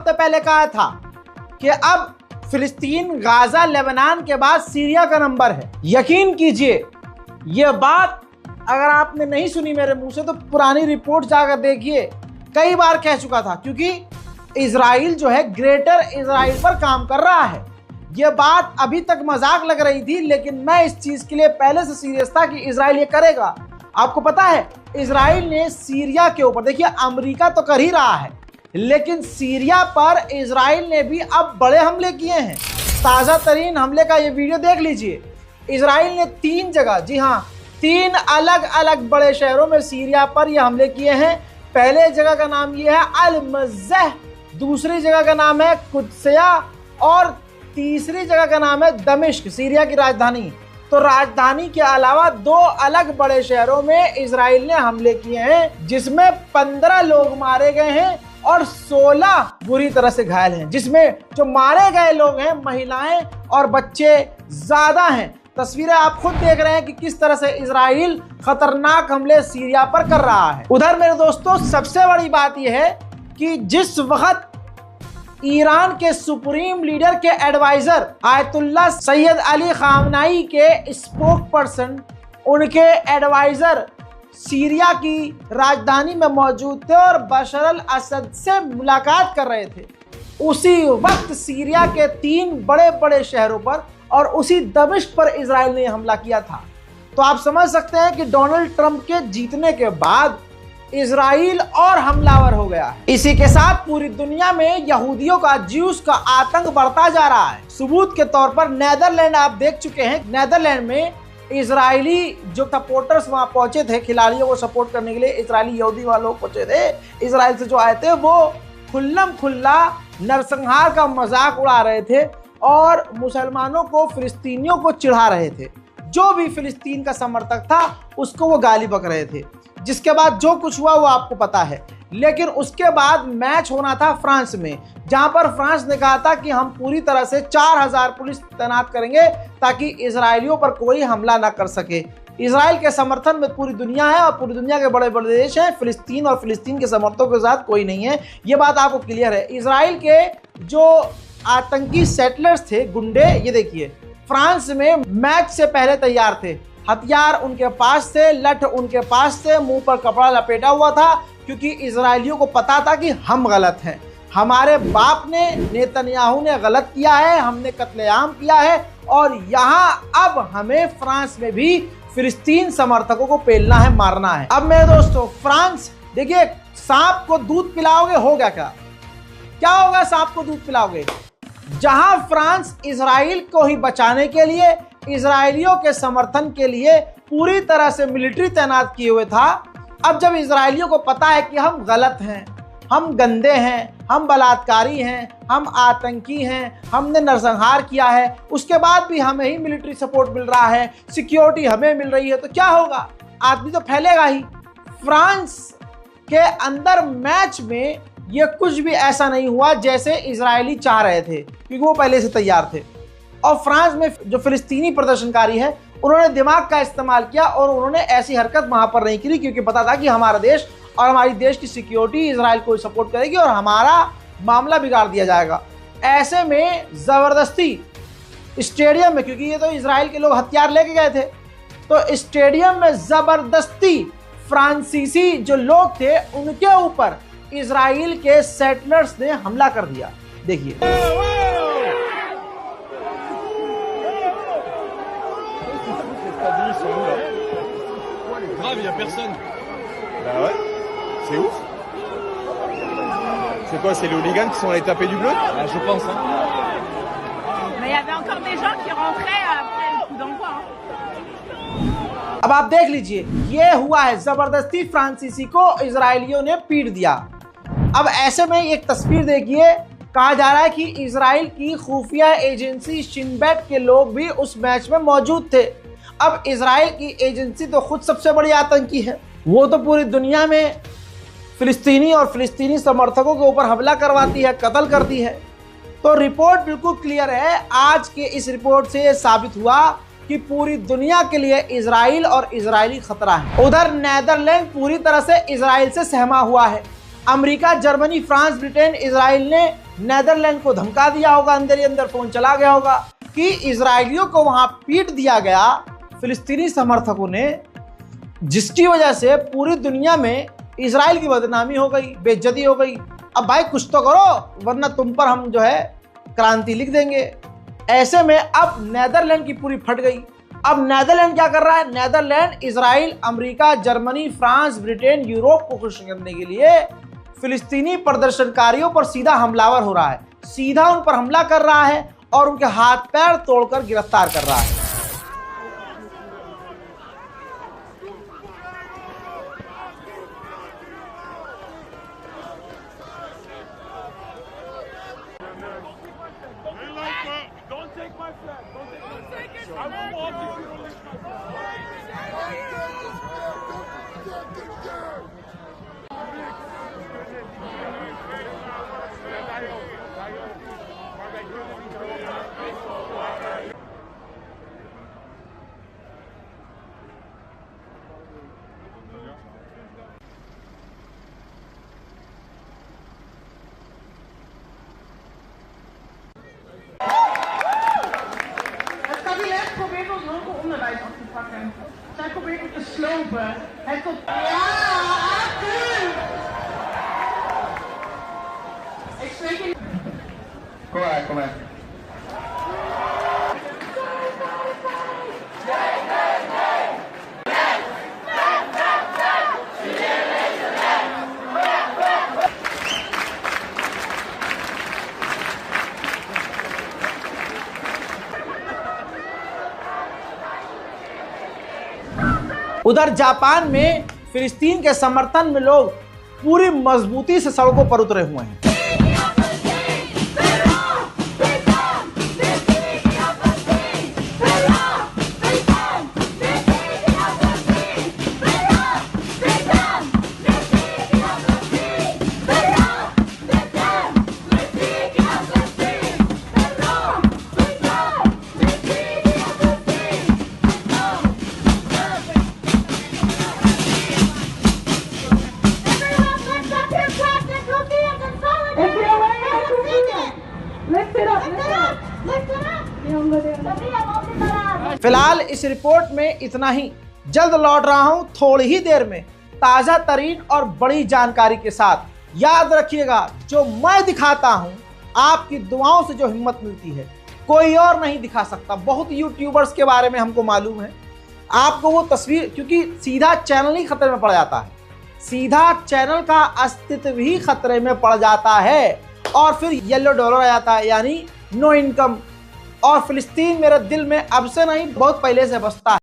हफ्ते पहले कहा था कि अब फिलिस्तीन, गाजा, लेबनान के बाद सीरिया का नंबर है। यकीन कीजिए, यह बात अगर आपने नहीं सुनी मेरे मुंह से तो पुरानी रिपोर्ट जाकर देखिए, कई बार कह चुका था, क्योंकि इजराइल जो है ग्रेटर इजराइल पर काम कर रहा है। यह बात अभी तक मजाक लग रही थी, लेकिन मैं इस चीज के लिए पहले से सीरियस था कि इजराइल ये करेगा। आपको पता है, इजराइल ने सीरिया के ऊपर, देखिए अमेरिका तो कर ही रहा है, लेकिन सीरिया पर इजराइल ने भी अब बड़े हमले किए हैं। ताज़ा तरीन हमले का ये वीडियो देख लीजिए। इजराइल ने 3 जगह, जी हाँ 3 अलग अलग बड़े शहरों में सीरिया पर ये हमले किए हैं। पहले जगह का नाम ये है अल मज़ह, दूसरी जगह का नाम है कुद्सिया और तीसरी जगह का नाम है दमिश्क, सीरिया की राजधानी। तो राजधानी के अलावा 2 अलग बड़े शहरों में इजराइल ने हमले किए हैं, जिसमें 15 लोग मारे गए हैं और 16 बुरी तरह से घायल हैं, जिसमें जो मारे गए लोग हैं महिलाएं और बच्चे ज्यादा हैं। तस्वीरें आप खुद देख रहे हैं कि किस तरह से इजराइल खतरनाक हमले सीरिया पर कर रहा है। उधर मेरे दोस्तों, सबसे बड़ी बात यह है कि जिस वक्त ईरान के सुप्रीम लीडर के adviser Ayatollah Sayyid Ali Khamenei के स्पोक पर्सन, उनके एडवाइजर सीरिया की राजधानी में मौजूद थे और बशर अल असद से मुलाकात कर रहे थे, उसी वक्त सीरिया के 3 बड़े बड़े शहरों पर और उसी दमिश्क पर इजराइल ने हमला किया था। तो आप समझ सकते हैं कि डोनाल्ड ट्रंप के जीतने के बाद इजराइल और हमलावर हो गया है। इसी के साथ पूरी दुनिया में यहूदियों का, ज्यूस का आतंक बढ़ता जा रहा है। सबूत के तौर पर नेदरलैंड आप देख चुके हैं। नेदरलैंड में इजरायली जो सपोर्टर्स वहां पहुंचे थे, खिलाड़ियों को सपोर्ट करने के लिए इजरायली यहूदी वाले लोग पहुंचे थे, इजराइल से जो आए थे, वो खुल्लम खुल्ला नरसंहार का मजाक उड़ा रहे थे और मुसलमानों को, फिलिस्तीनियों को चिढ़ा रहे थे। जो भी फिलिस्तीन का समर्थक था उसको वो गाली बक रहे थे। जिसके बाद जो कुछ हुआ वो आपको पता है। लेकिन उसके बाद मैच होना था फ्रांस में, जहां पर फ्रांस ने कहा था कि हम पूरी तरह से 4000 पुलिस तैनात करेंगे ताकि इजरायलियों पर कोई हमला ना कर सके। इजराइल के समर्थन में पूरी दुनिया है और पूरी दुनिया के बड़े बड़े देश हैं। फिलिस्तीन और फिलिस्तीन के समर्थकों के साथ कोई नहीं है, ये बात आपको क्लियर है। इजराइल के जो आतंकी सेटलर्स थे, गुंडे, ये देखिए फ्रांस में मैच से पहले तैयार थे। हथियार उनके पास थे, लठ उनके पास थे, मुंह पर कपड़ा लपेटा हुआ था, क्योंकि इजरायलियों को पता था कि हम गलत हैं, हमारे बाप ने, नेतन्याहू ने गलत किया है, हमने कत्लेआम किया है और यहाँ अब हमें फ्रांस में भी फिलिस्तीन समर्थकों को पेलना है, मारना है। अब मेरे दोस्तों, फ्रांस, देखिए सांप को दूध पिलाओगे होगा क्या होगा? सांप को दूध पिलाओगे। जहां फ्रांस इजराइल को ही बचाने के लिए, इजरायलियों के समर्थन के लिए पूरी तरह से मिलिट्री तैनात किए हुए था, अब जब इजरायलियों को पता है कि हम गलत हैं, हम गंदे हैं, हम बलात्कारी हैं, हम आतंकी हैं, हमने नरसंहार किया है, उसके बाद भी हमें ही मिलिट्री सपोर्ट मिल रहा है, सिक्योरिटी हमें मिल रही है, तो क्या होगा? आदमी तो फैलेगा ही। फ्रांस के अंदर मैच में ये कुछ भी ऐसा नहीं हुआ जैसे इजरायली चाह रहे थे, क्योंकि वो पहले से तैयार थे। और फ्रांस में जो फिलिस्तीनी प्रदर्शनकारी है, उन्होंने दिमाग का इस्तेमाल किया और उन्होंने ऐसी हरकत वहां पर नहीं की, क्योंकि पता था कि हमारा देश और हमारी देश की सिक्योरिटी इजराइल को सपोर्ट करेगी और हमारा मामला बिगाड़ दिया जाएगा। ऐसे में जबरदस्ती स्टेडियम में, क्योंकि ये तो इजराइल के लोग हथियार लेके गए थे, तो स्टेडियम में जबरदस्ती फ्रांसीसी जो लोग थे उनके ऊपर इजराइल के सेटलर्स ने हमला कर दिया। देखिए grave, il y a personne. Bah ouais, c'est ouf. C'est quoi, c'est les hooligans qui sont allés taper du bleu? Ah, je pense. Hein. Mais il y avait encore des gens qui rentraient après le coup d'envoi. अब आप देख लीजिए, ये हुआ है, जबरदस्ती फ्रांसीसी को इजरायलियों ने पीट दिया। अब ऐसे में एक तस्वीर देखिए, कहा जा रहा है कि इजराइल की खुफिया एजेंसी शिन बेट के लोग भी उस मैच में मौजूद थे। अब इजराइल की एजेंसी तो खुद सबसे बड़ी आतंकी है, वो तो पूरी दुनिया में फिलिस्तीनी और फिलिस्तीनी समर्थकों के ऊपर हमला करवाती है, कत्ल करती है। तो रिपोर्ट बिल्कुल क्लियर है। आज के इस रिपोर्ट से ये साबित हुआ कि पूरी दुनिया के लिए इजराइल और इजरायली खतरा है। उधर नेदरलैंड पूरी तरह से इजराइल से सहमा हुआ है। America, Germany, France, Britain, Israel ने नेदरलैंड को धमका दिया होगा, अंदर ही अंदर फोन चला गया होगा कि इजरायलियों को वहां पीट दिया गया फिलिस्तीनी समर्थकों ने, जिसकी वजह से पूरी दुनिया में इजराइल की बदनामी हो गई, बेइज्जती हो गई। अब भाई कुछ तो करो, वरना तुम पर हम जो है क्रांति लिख देंगे। ऐसे में अब नेदरलैंड की पूरी फट गई। अब नेदरलैंड क्या कर रहा है? Netherland Israel, America, Germany, France, Britain, Europe को खुश करने के लिए फिलिस्तीनी प्रदर्शनकारियों पर सीधा हमलावर हो रहा है, सीधा उन पर हमला कर रहा है और उनके हाथ पैर तोड़कर गिरफ्तार कर रहा है। Don't take my flag. Don't take it. I will walk if you don't lift my Het kabinet probeert ons hoge onderwijs af te pakken. Zij probeert het te slopen. Het tot... Ja, ik spreek in... Kom maar. उधर Japan में फिलिस्तीन के समर्थन में लोग पूरी मजबूती से सड़कों पर उतरे हुए हैं। फिलहाल इस रिपोर्ट में इतना ही। जल्द लौट रहा हूं थोड़ी ही देर में ताजा तरीन और बड़ी जानकारी के साथ। याद रखिएगा, जो मैं दिखाता हूं, आपकी दुआओं से जो हिम्मत मिलती है कोई और नहीं दिखा सकता। बहुत यूट्यूबर्स के बारे में हमको मालूम है, आपको वो तस्वीर, क्योंकि सीधा चैनल ही खतरे में पड़ जाता है, सीधा चैनल का अस्तित्व ही खतरे में पड़ जाता है और फिर येलो डॉलर आ जाता है, यानी नो इनकम। और फिलिस्तीन मेरे दिल में अब से नहीं, बहुत पहले से बसता है।